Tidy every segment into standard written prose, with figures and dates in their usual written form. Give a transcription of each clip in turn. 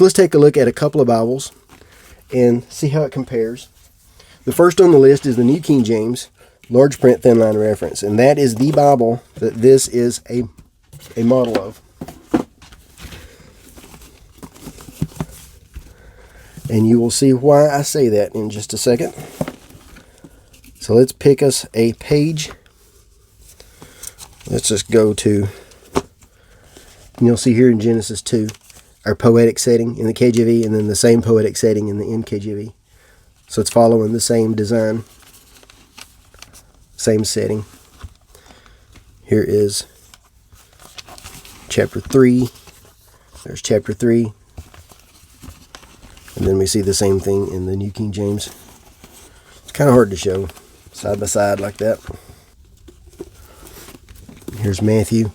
So let's take a look at a couple of Bibles and see how it compares. The first on the list is the New King James large print thin line reference, and that is the Bible that this is a model of. And you will see why I say that in just a second. So let's pick us a page. Let's just go to, and you'll see here in Genesis 2, our poetic setting in the KJV, and then the same poetic setting in the NKJV. So it's following the same design, same setting. Here is chapter 3. There's chapter 3. And then we see the same thing in the New King James. It's kind of hard to show side by side like that. Here's Matthew.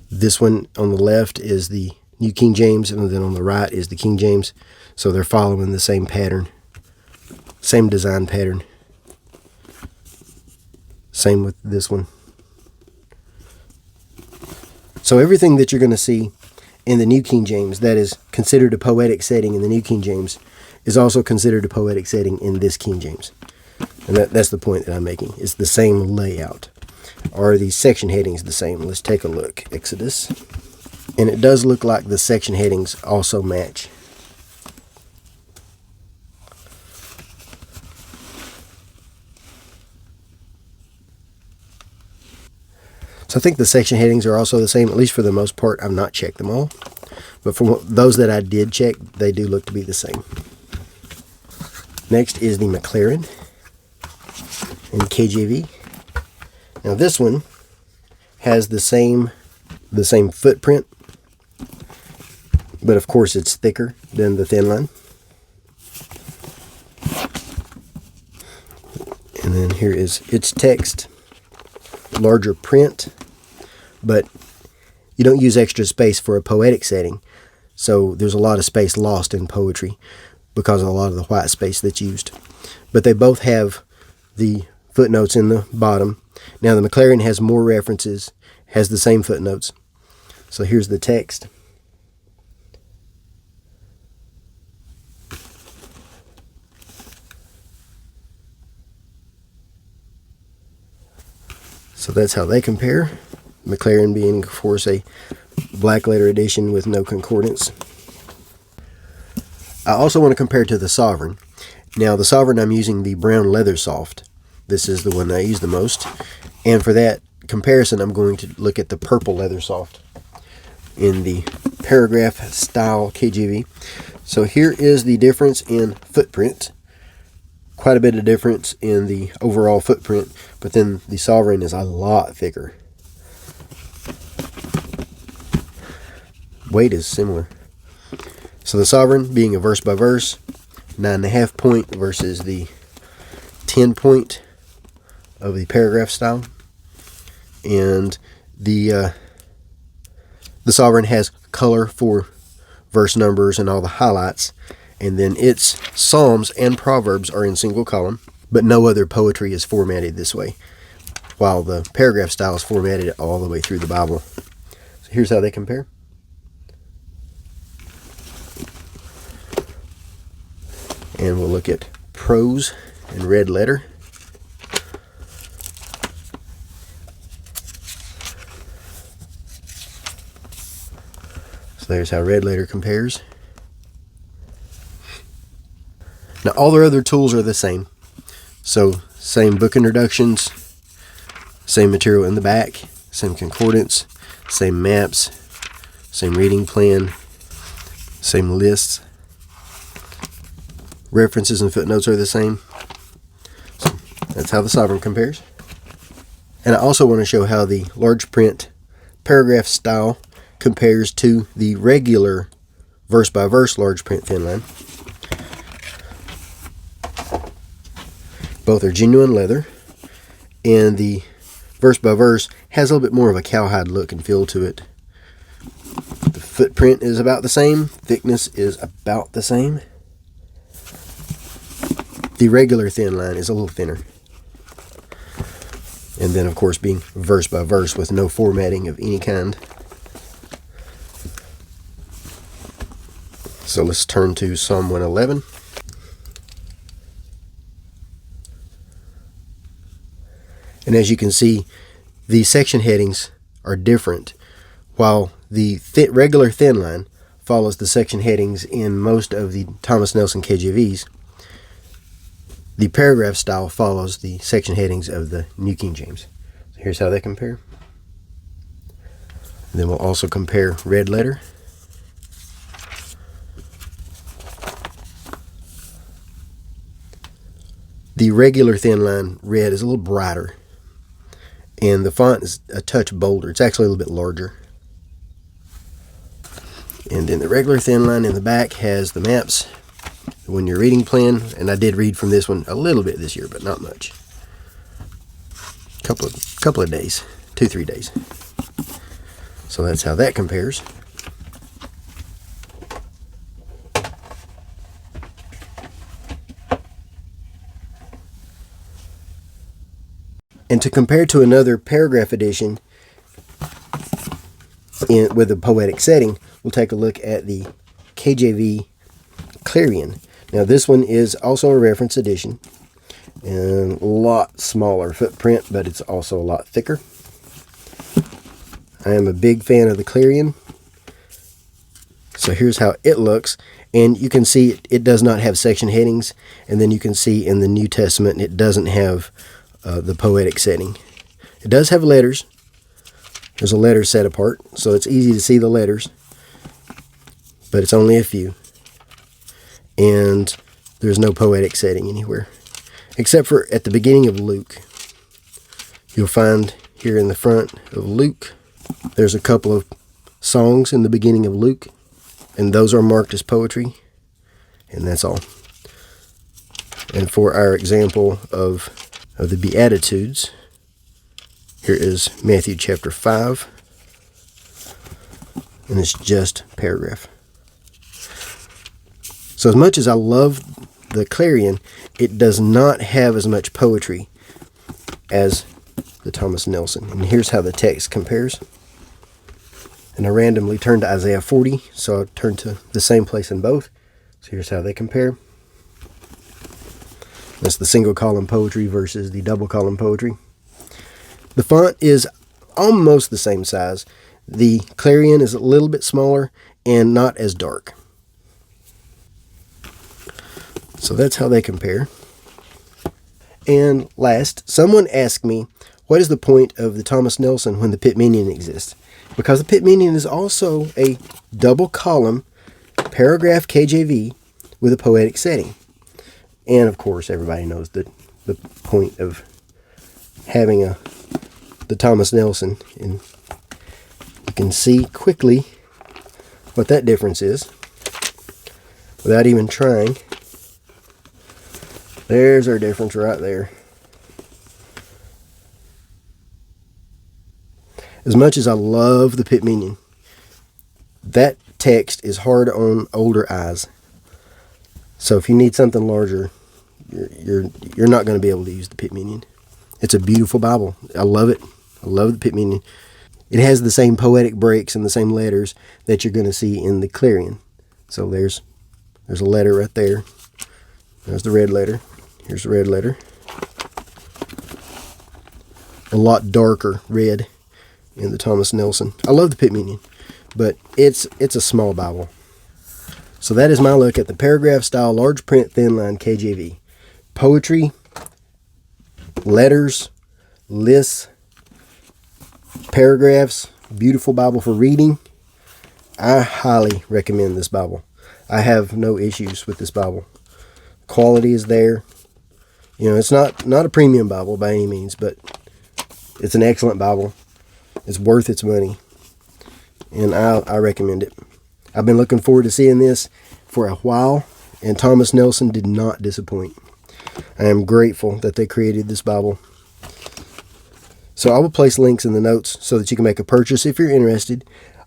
This one on the left is the New King James, and then on the right is the King James. So they're following the same pattern, same design pattern. Same with this one. So everything that you're going to see in the New King James that is considered a poetic setting in the New King James is also considered a poetic setting in this King James. And that's the point that I'm making. It's the same layout. Are these section headings the same? Let's take a look. Exodus. And it does look like the section headings also match. So I think the section headings are also the same, at least for the most part. I've not checked them all. But for those that I did check, they do look to be the same. Next is the McLaren and KJV. Now this one has the same footprint, but of course it's thicker than the Thinline. And then here is its text, larger print, but you don't use extra space for a poetic setting, so there's a lot of space lost in poetry because of a lot of the white space that's used. But they both have the footnotes in the bottom. Now the McLaren has more references, has the same footnotes. So here's the text. So that's how they compare. McLaren being, of course, a black letter edition with no concordance. I also want to compare to the Sovereign. Now the Sovereign, I'm using the brown leather soft. This is the one I use the most. And for that comparison, I'm going to look at the purple leather soft in the paragraph style KJV. So here is the difference in footprint. Quite a bit of difference in the overall footprint, but then the Sovereign is a lot thicker. Weight is similar. So the Sovereign being a verse by verse, 9.5 point versus the 10 point of the paragraph style. And the Sovereign has color for verse numbers and all the highlights. And then its Psalms and Proverbs are in single column, but no other poetry is formatted this way, while the paragraph style is formatted all the way through the Bible. So here's how they compare. And we'll look at prose and red letter. So there's how red letter compares. Now all their other tools are the same. So same book introductions, same material in the back, same concordance, same maps, same reading plan, same lists. References and footnotes are the same. So that's how the Sovereign compares. And I also want to show how the large print paragraph style compares to the regular verse by verse large print Thinline. Both are genuine leather, and the verse by verse has a little bit more of a cowhide look and feel to it. The footprint is about the same, thickness is about the same. The regular Thinline is a little thinner. And then, of course, being verse by verse with no formatting of any kind. So let's turn to Psalm 111. And as you can see, the section headings are different. While the regular Thinline follows the section headings in most of the Thomas Nelson KJVs, the paragraph style follows the section headings of the New King James. So here's how they compare. And then we'll also compare red letter. The regular Thinline red is a little brighter, and the font is a touch bolder. It's actually a little bit larger. And then the regular Thinline in the back has the maps, the 1-year reading plan, and I did read from this one a little bit this year, but not much. Couple of days, 2-3 days. So that's how that compares. And to compare to another paragraph edition with a poetic setting, we'll take a look at the KJV Clarion. Now this one is also a reference edition, and a lot smaller footprint, but it's also a lot thicker. I am a big fan of the Clarion. So here's how it looks, and you can see it does not have section headings, and then you can see in the New Testament it doesn't have the poetic setting. It does have letters. There's a letter set apart, so it's easy to see the letters, but it's only a few. And there's no poetic setting anywhere, except for at the beginning of Luke. You'll find here in the front of Luke, there's a couple of songs in the beginning of Luke, and those are marked as poetry, and that's all. And for our example of the Beatitudes, here is Matthew chapter 5, and it's just paragraph. So as much as I love the Clarion, it does not have as much poetry as the Thomas Nelson. And here's how the text compares. And I randomly turned to Isaiah 40, so I turned to the same place in both. So here's how they compare. That's the single column poetry versus the double column poetry. The font is almost the same size. The Clarion is a little bit smaller and not as dark. So that's how they compare. And last, someone asked me, what is the point of the Thomas Nelson when the Pit Minion exists? Because the Pit Minion is also a double column paragraph KJV with a poetic setting. And of course, everybody knows the point of having the Thomas Nelson. And you can see quickly what that difference is without even trying. There's our difference right there. As much as I love the Pit Minion, that text is hard on older eyes. So if you need something larger, you're not going to be able to use the Pit Minion. It's a beautiful Bible. I love it. I love the Pit Minion. It has the same poetic breaks and the same letters that you're going to see in the Clarion. So there's a letter right there. There's the red letter. Here's the red letter. A lot darker red in the Thomas Nelson. I love the Pit Minion, but it's a small Bible. So that is my look at the paragraph style large print Thinline KJV. Poetry, letters, lists, paragraphs, beautiful Bible for reading. I highly recommend this Bible. I have no issues with this Bible. Quality is there. You know, it's not a premium Bible by any means, but it's an excellent Bible. It's worth its money, and I recommend it. I've been looking forward to seeing this for a while, and Thomas Nelson did not disappoint. I am grateful that they created this Bible. So I will place links in the notes so that you can make a purchase if you're interested.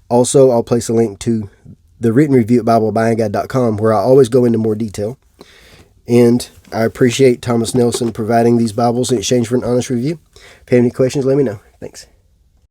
Also, I'll place a link to the written review at BibleBuyingGuide.com, where I always go into more detail. And I appreciate Thomas Nelson providing these Bibles in exchange for an honest review. If you have any questions, let me know. Thanks.